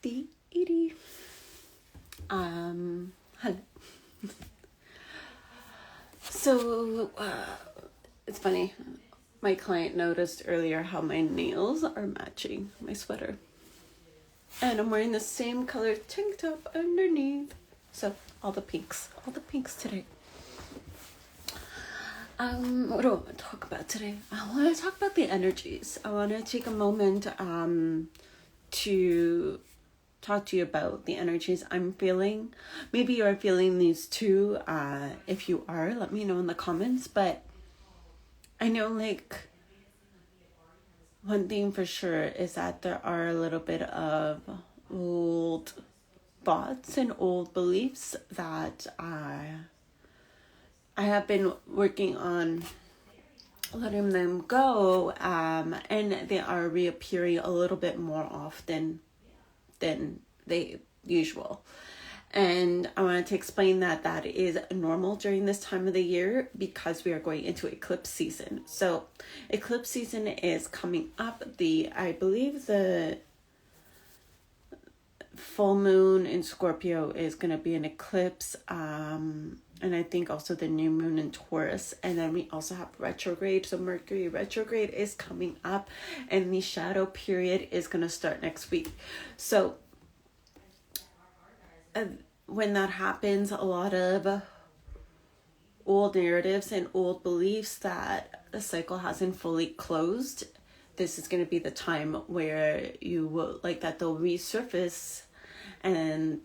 the Edie. Hello. So, it's funny. My client noticed earlier how my nails are matching my sweater. And I'm wearing the same color tank top underneath. So, all the pinks today. What do I want to talk about today? I want to talk about the energies. I want to take a moment to talk to you about the energies I'm feeling. Maybe you're feeling these too. If you are, let me know in the comments. But I know, like, one thing for sure is that there are a little bit of old thoughts and old beliefs that I have been working on letting them go, and they are reappearing a little bit more often than they usual. And I wanted to explain that is normal during this time of the year because we are going into eclipse season. So eclipse season is coming up. I believe the full moon in Scorpio is going to be an eclipse. And I think also the new moon in Taurus. And then we also have retrograde. So Mercury retrograde is coming up. And the shadow period is going to start next week. So when that happens, a lot of old narratives and old beliefs that the cycle hasn't fully closed, this is going to be the time where you will, like, that they'll resurface and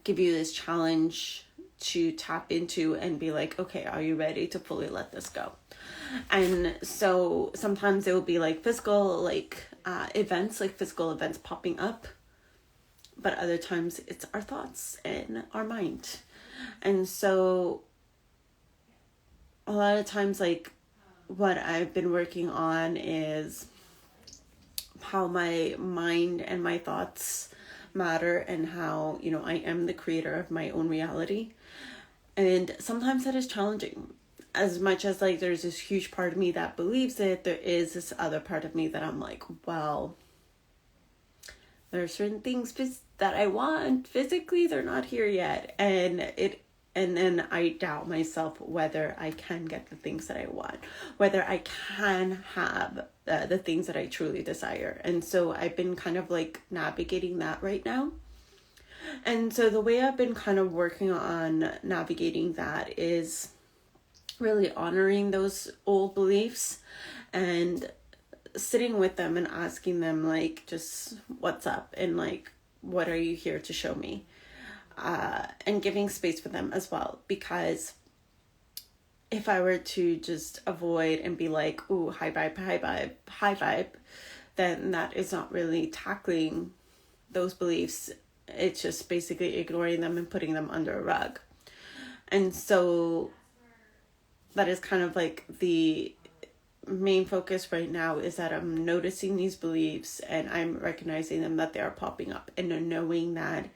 give you this challenge to tap into and be like, okay, are you ready to fully let this go? And so sometimes it will be like physical, events, like physical events popping up. But other times it's our thoughts and our mind. And so a lot of times, like, what I've been working on is how my mind and my thoughts matter and how, I am the creator of my own reality. And sometimes that is challenging. As much as, like, there's this huge part of me that believes it, there is this other part of me that I'm like, well, there are certain things that I want physically, they're not here yet. And then I doubt myself whether I can get the things that I want, whether I can have the things that I truly desire. And so I've been kind of like navigating that right now. And so the way I've been kind of working on navigating that is really honoring those old beliefs and sitting with them and asking them, like, just what's up and, like, what are you here to show me? And giving space for them as well, because if I were to just avoid and be like, ooh, high vibe, then that is not really tackling those beliefs. It's just basically ignoring them and putting them under a rug. And so that is kind of like the main focus right now, is that I'm noticing these beliefs and I'm recognizing them, that they are popping up, and knowing that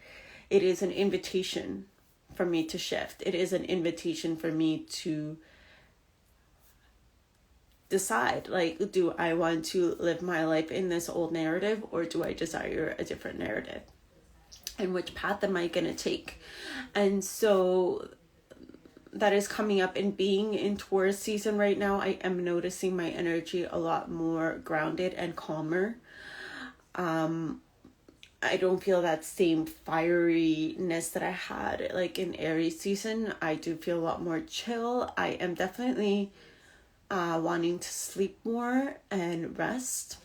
it is an invitation for me to shift. It is an invitation for me to decide, like, do I want to live my life in this old narrative, or do I desire a different narrative? And which path am I going to take? And so that is coming up, and being in Taurus season right now, I am noticing my energy a lot more grounded and calmer. I don't feel that same fieriness that I had like in Aries season. I do feel a lot more chill. I am definitely wanting to sleep more and rest.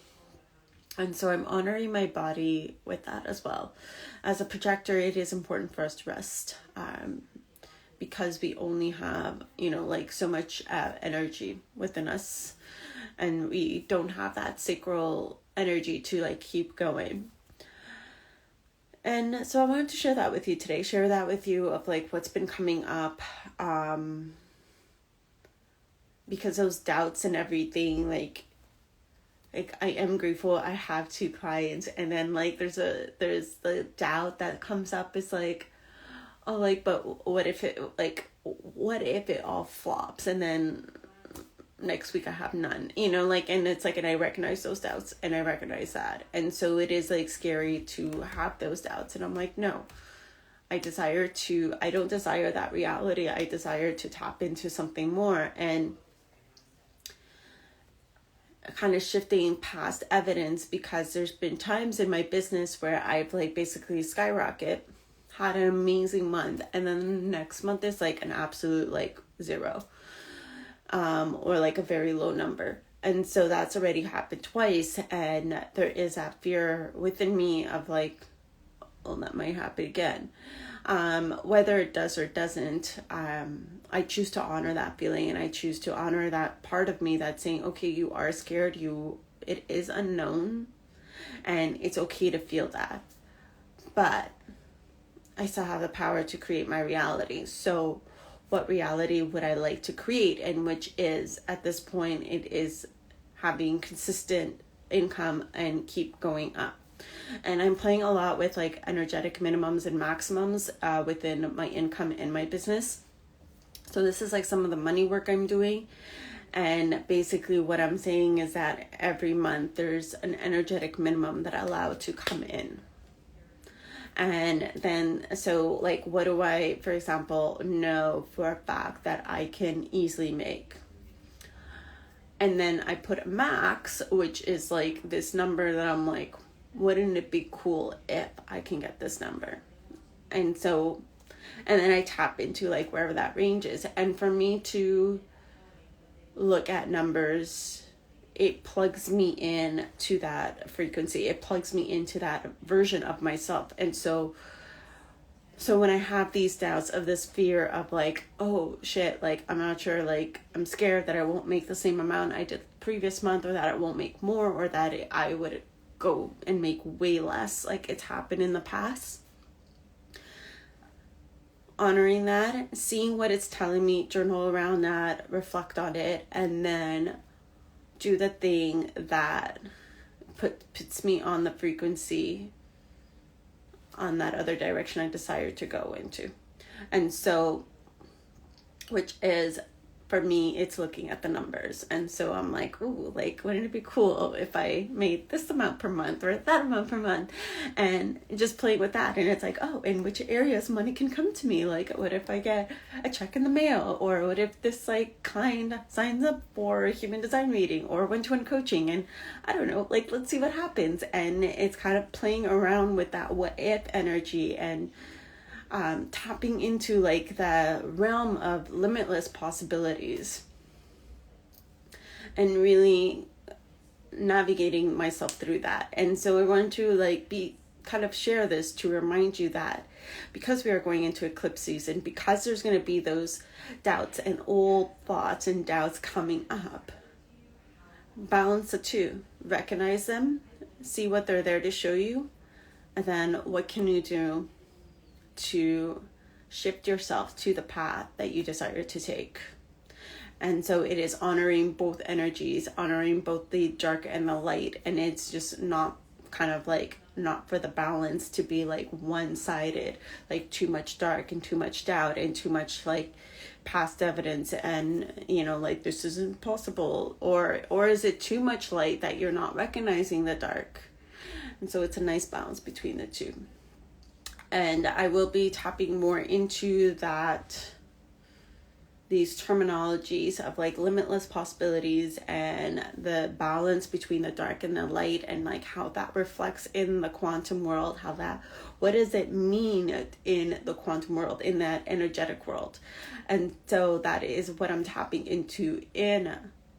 And so I'm honoring my body with that as well. As a projector, it is important for us to rest. Because we only have, so much energy within us, and we don't have that sacral energy to, like, keep going. And so I wanted to share that with you today, of, like, what's been coming up, because those doubts and everything, like I am grateful I have 2 clients, and then, like, there's the doubt that comes up, is like, oh, like, but what if it all flops? And then next week I have none, you know, like, and it's like, and I recognize those doubts and I recognize that. And so it is like scary to have those doubts. And I'm like, no, I don't desire that reality. I desire to tap into something more, and kind of shifting past evidence, because there's been times in my business where I've like basically skyrocket, had an amazing month, and then the next month is like an absolute like zero, or like a very low number. And so that's already happened twice, and there is that fear within me of like, well, that might happen again. Whether it does or doesn't, I choose to honor that feeling, and I choose to honor that part of me that's saying, okay, you are scared, it is unknown, and it's okay to feel that, but I still have the power to create my reality. So what reality would I like to create? And which is, at this point, it is having consistent income and keep going up. And I'm playing a lot with like energetic minimums and maximums within my income and my business. So this is like some of the money work I'm doing. And basically what I'm saying is that every month there's an energetic minimum that I allow to come in. And then, so like, what do I, for example, know for a fact that I can easily make? And then I put a max, which is like this number that I'm like, wouldn't it be cool if I can get this number? And so, and then I tap into like wherever that range is. And for me to look at numbers, it plugs me in to that frequency. It plugs me into that version of myself. And so when I have these doubts of this fear of like, oh shit, like, I'm not sure, like, I'm scared that I won't make the same amount I did the previous month, or that I won't make more, or that I would go and make way less, like it's happened in the past. Honoring that, seeing what it's telling me, journal around that, reflect on it, and then do the thing that puts me on the frequency on that other direction I desire to go into. And so, which is, for me, it's looking at the numbers. And so I'm like, ooh, like, wouldn't it be cool if I made this amount per month or that amount per month? And just playing with that. And it's like, oh, in which areas money can come to me? Like, what if I get a check in the mail? Or what if this like client signs up for a human design meeting or one-to-one coaching? And I don't know, like, let's see what happens. And it's kind of playing around with that what if energy, and tapping into like the realm of limitless possibilities, and really navigating myself through that. And so I want to like share this to remind you that because we are going into eclipse season, because there's going to be those doubts and old thoughts and doubts coming up, balance the two, recognize them, see what they're there to show you, and then what can you do to shift yourself to the path that you desire to take. And so it is honoring both energies, honoring both the dark and the light. And it's just not kind of like, not for the balance to be like one-sided, like too much dark and too much doubt and too much like past evidence, and you know, like, this isn't possible, or is it too much light that you're not recognizing the dark? And so it's a nice balance between the two. And I will be tapping more into that, these terminologies of like limitless possibilities and the balance between the dark and the light, and like how that reflects in the quantum world, what does it mean in the quantum world, in that energetic world. And so that is what I'm tapping into in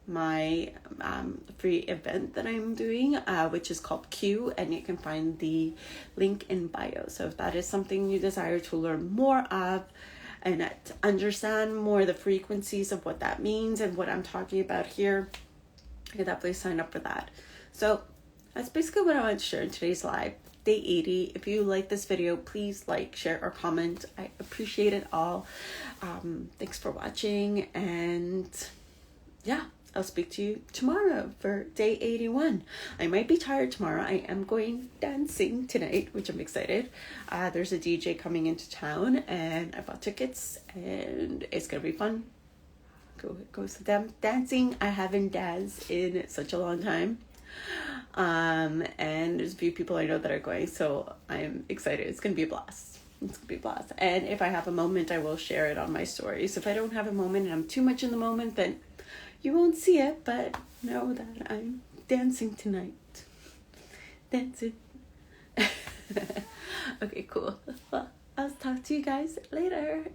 my free event that I'm doing, which is called Q, and you can find the link in bio. So if that is something you desire to learn more of and to understand more the frequencies of what that means and what I'm talking about here, you can definitely sign up for that. So that's basically what I wanted to share in today's live. Day 80. If you like this video, please like, share, or comment. I appreciate it all. Thanks for watching, and yeah, I'll speak to you tomorrow for day 81. I might be tired tomorrow. I am going dancing tonight, which I'm excited. There's a DJ coming into town, and I bought tickets, and it's going to be fun. goes to them. Dancing, I haven't danced in such a long time. And there's a few people I know that are going, so I'm excited. It's gonna be a blast. And if I have a moment, I will share it on my stories. If I don't have a moment and I'm too much in the moment, then you won't see it, but know that I'm dancing tonight. Dancing. Okay, cool. Well, I'll talk to you guys later.